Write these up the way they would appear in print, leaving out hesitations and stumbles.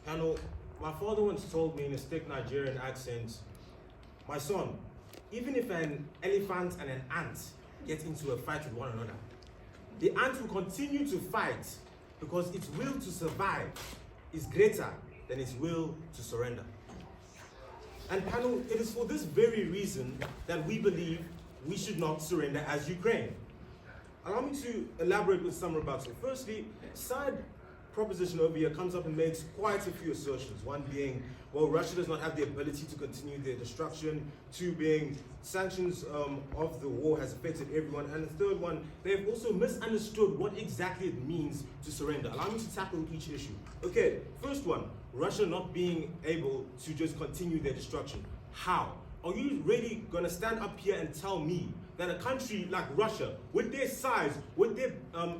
Panel, my father once told me in a thick Nigerian accent, my son, even if an elephant and an ant get into a fight with one another, the ant will continue to fight because its will to survive is greater than its will to surrender. And panel, it is for this very reason that we believe we should not surrender as Ukraine. Allow me to elaborate with some rebuttal. Firstly, side proposition over here comes up and makes quite a few assertions. One being, well, Russia does not have the ability to continue their destruction. Two being, sanctions of the war has affected everyone. And the third one, they have also misunderstood what exactly it means to surrender. Allow me to tackle each issue. Okay, first one, Russia not being able to just continue their destruction. How? Are you really going to stand up here and tell me that a country like Russia, with their size, with their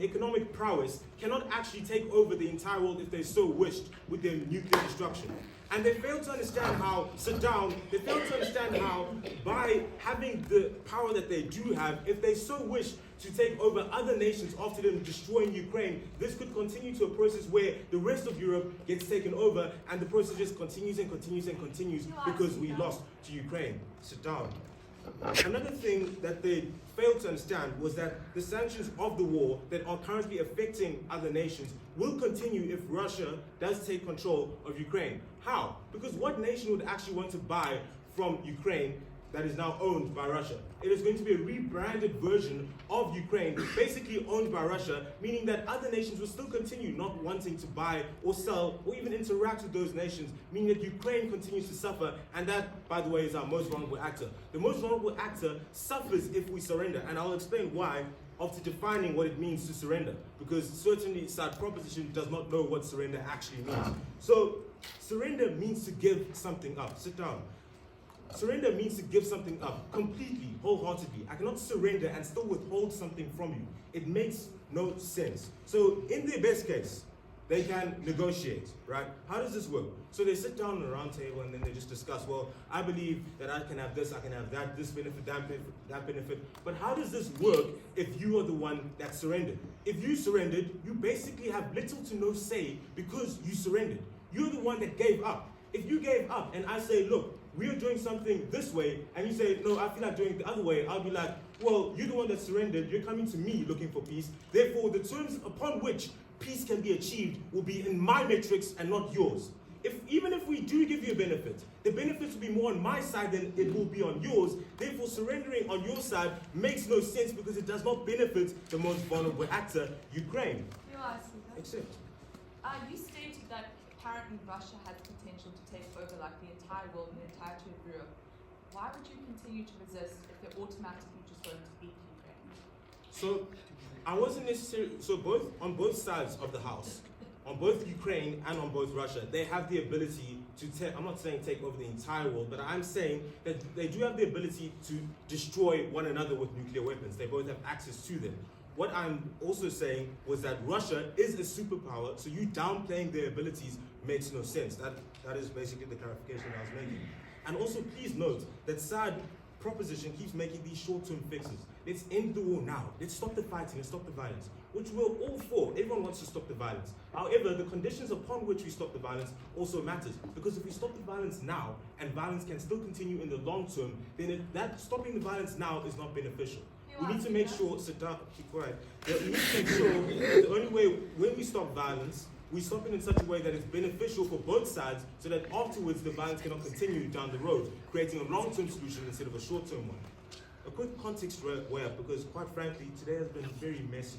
economic prowess, cannot actually take over the entire world if they so wished with their nuclear destruction? And they fail to understand how Saddam, they fail to understand how by having the power that they do have, if they so wish to take over other nations after them destroying Ukraine, this could continue to a process where the rest of Europe gets taken over and the process just continues and continues and continues because we lost to Ukraine. Saddam. Another thing that they failed to understand was that the sanctions of the war that are currently affecting other nations will continue if Russia does take control of Ukraine. How? Because what nation would actually want to buy from Ukraine that is now owned by Russia? It is going to be a rebranded version of Ukraine, basically owned by Russia, meaning that other nations will still continue not wanting to buy or sell or even interact with those nations, meaning that Ukraine continues to suffer, and that, by the way, is our most vulnerable actor. The most vulnerable actor suffers if we surrender, and I'll explain why after defining what it means to surrender, because certainly side proposition does not know what surrender actually means. So, surrender means to give something up. Sit down. Surrender means to give something up completely, wholeheartedly. I cannot surrender and still withhold something from you. It makes no sense. So in their best case, they can negotiate, right? How does this work? So they sit down on a round table and then they just discuss, well, I believe that I can have this, I can have that, this benefit, that benefit. But how does this work if you are the one that surrendered? If you surrendered, you basically have little to no say because you surrendered. You're the one that gave up. If you gave up and I say, look, we are doing something this way, and you say, no, I feel like doing it the other way, I'll be like, well, you're the one that surrendered, you're coming to me looking for peace, therefore the terms upon which peace can be achieved will be in my metrics and not yours. Even if we do give you a benefit, the benefits will be more on my side than it will be on yours, therefore surrendering on your side makes no sense because it does not benefit the most vulnerable actor, Ukraine. Except. You stated that apparently Russia has potential to take over like the entire world and the entirety of Europe. Why would you continue to resist if they're automatically just going to beat Ukraine? So I wasn't necessarily, on both sides of the house, on both Ukraine and on both Russia, they have the ability to I'm not saying take over the entire world, but I'm saying that they do have the ability to destroy one another with nuclear weapons. They both have access to them. What I'm also saying was that Russia is a superpower, so you downplaying their abilities makes no sense. That is basically the clarification I was making. And also, please note that side proposition keeps making these short-term fixes. Let's end the war now. Let's stop the fighting. Let's stop the violence, which we're all for. Everyone wants to stop the violence. However, the conditions upon which we stop the violence also matters. Because if we stop the violence now, and violence can still continue in the long term, then that stopping the violence now is not beneficial. We need to make sure, sit down, keep quiet. We need to make sure that the only way when we stop violence, we stop it in such a way that it's beneficial for both sides so that afterwards the violence cannot continue down the road, creating a long-term solution instead of a short-term one. A quick context where, because quite frankly, today has been very messy.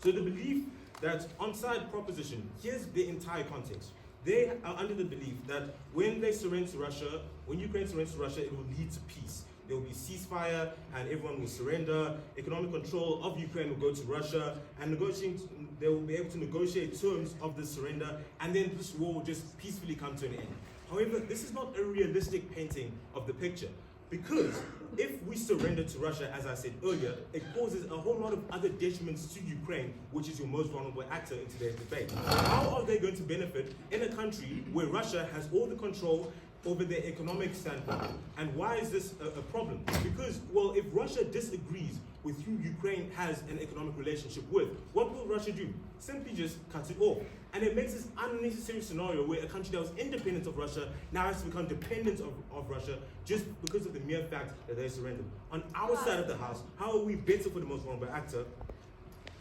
So the belief that on side proposition, here's the entire context. They are under the belief that when they surrender to Russia, when Ukraine surrenders to Russia, it will lead to peace. There will be ceasefire and everyone will surrender. Economic control of Ukraine will go to Russia and they will be able to negotiate terms of the surrender, and then this war will just peacefully come to an end. However, this is not a realistic painting of the picture, because if we surrender to Russia, as I said earlier, it causes a whole lot of other detriments to Ukraine, which is your most vulnerable actor in today's debate. How are they going to benefit in a country where Russia has all the control, over their economic standpoint. And why is this a problem? Because, well, if Russia disagrees with who Ukraine has an economic relationship with, what will Russia do? Simply just cut it off. And it makes this unnecessary scenario where a country that was independent of Russia now has to become dependent of Russia just because of the mere fact that they surrendered. On our side of the house, how are we better for the most vulnerable actor?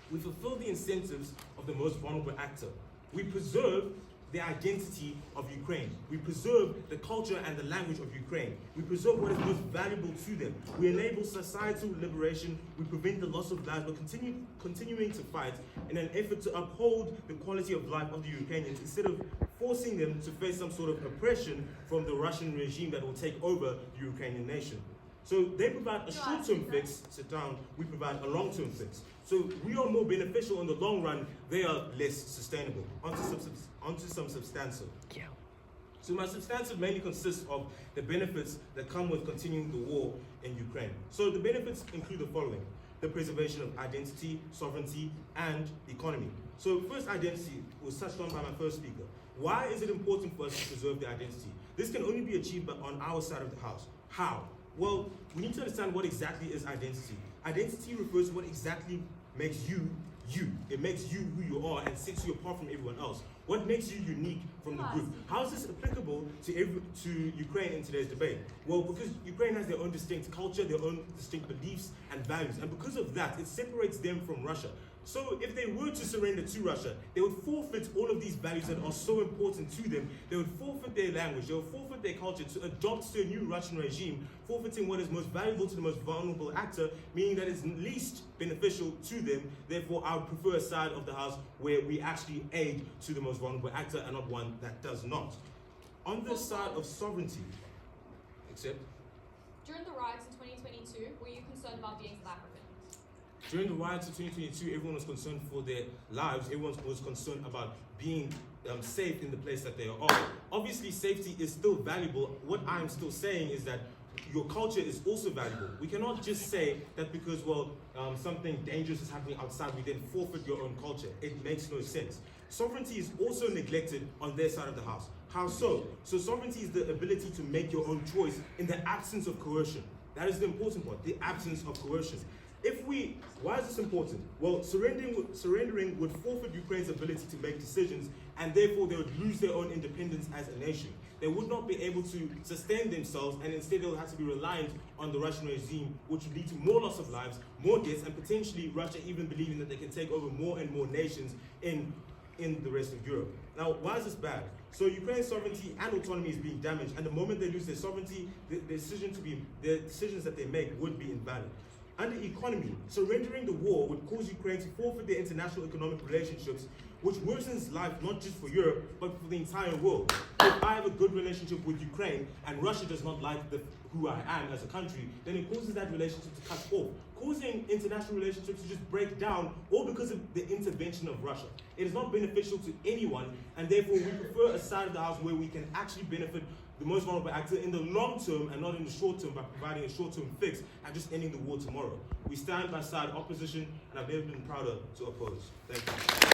We fulfill the incentives of the most vulnerable actor. We preserve the identity of Ukraine. We preserve the culture and the language of Ukraine. We preserve what is most valuable to them. We enable societal liberation. We prevent the loss of lives, but continuing to fight in an effort to uphold the quality of life of the Ukrainians instead of forcing them to face some sort of oppression from the Russian regime that will take over the Ukrainian nation. So they provide a short-term fix, sit down, we provide a long-term fix. So we are more beneficial in the long run, they are less sustainable. Onto some substantive. Yeah. So my substantive mainly consists of the benefits that come with continuing the war in Ukraine. So the benefits include the following: the preservation of identity, sovereignty, and economy. So first, identity was touched on by my first speaker. Why is it important for us to preserve the identity? This can only be achieved on our side of the house. How? Well, we need to understand what exactly is identity. Identity refers to what exactly makes you, you. It makes you who you are and sets you apart from everyone else. What makes you unique from the group? How is this applicable to Ukraine in today's debate? Well, because Ukraine has their own distinct culture, their own distinct beliefs and values, and because of that, it separates them from Russia. So if they were to surrender to Russia, they would forfeit all of these values that are so important to them. They would forfeit their language, they would forfeit their culture to adopt to a new Russian regime, forfeiting what is most valuable to the most vulnerable actor, meaning that it's least beneficial to them. Therefore, I would prefer a side of the house where we actually aid to the most vulnerable actor and not one that does not. On the side of sovereignty, except? During the riots in 2022, were you concerned about being South African? During the riots of 2022, everyone was concerned for their lives. Everyone was concerned about being safe in the place that they are. Obviously, safety is still valuable. What I'm still saying is that your culture is also valuable. We cannot just say that because, well, something dangerous is happening outside, we then forfeit your own culture. It makes no sense. Sovereignty is also neglected on their side of the house. How so? So sovereignty is the ability to make your own choice in the absence of coercion. That is the important part, the absence of coercion. Why is this important? Well, surrendering would forfeit Ukraine's ability to make decisions, and therefore they would lose their own independence as a nation. They would not be able to sustain themselves, and instead they would have to be reliant on the Russian regime, which would lead to more loss of lives, more deaths, and potentially Russia even believing that they can take over more and more nations in the rest of Europe. Now, why is this bad? So Ukraine's sovereignty and autonomy is being damaged, and the moment they lose their sovereignty, the decisions that they make would be invalid. Under economy, surrendering the war would cause Ukraine to forfeit their international economic relationships, which worsens life not just for Europe, but for the entire world. If I have a good relationship with Ukraine and Russia does not like who I am as a country, then it causes that relationship to cut off, causing international relationships to just break down, all because of the intervention of Russia. It is not beneficial to anyone, and therefore we prefer a side of the house where we can actually benefit the most vulnerable actor in the long term and not in the short term by providing a short-term fix and just ending the war tomorrow. We stand by side opposition, and I've never been prouder to oppose. Thank you.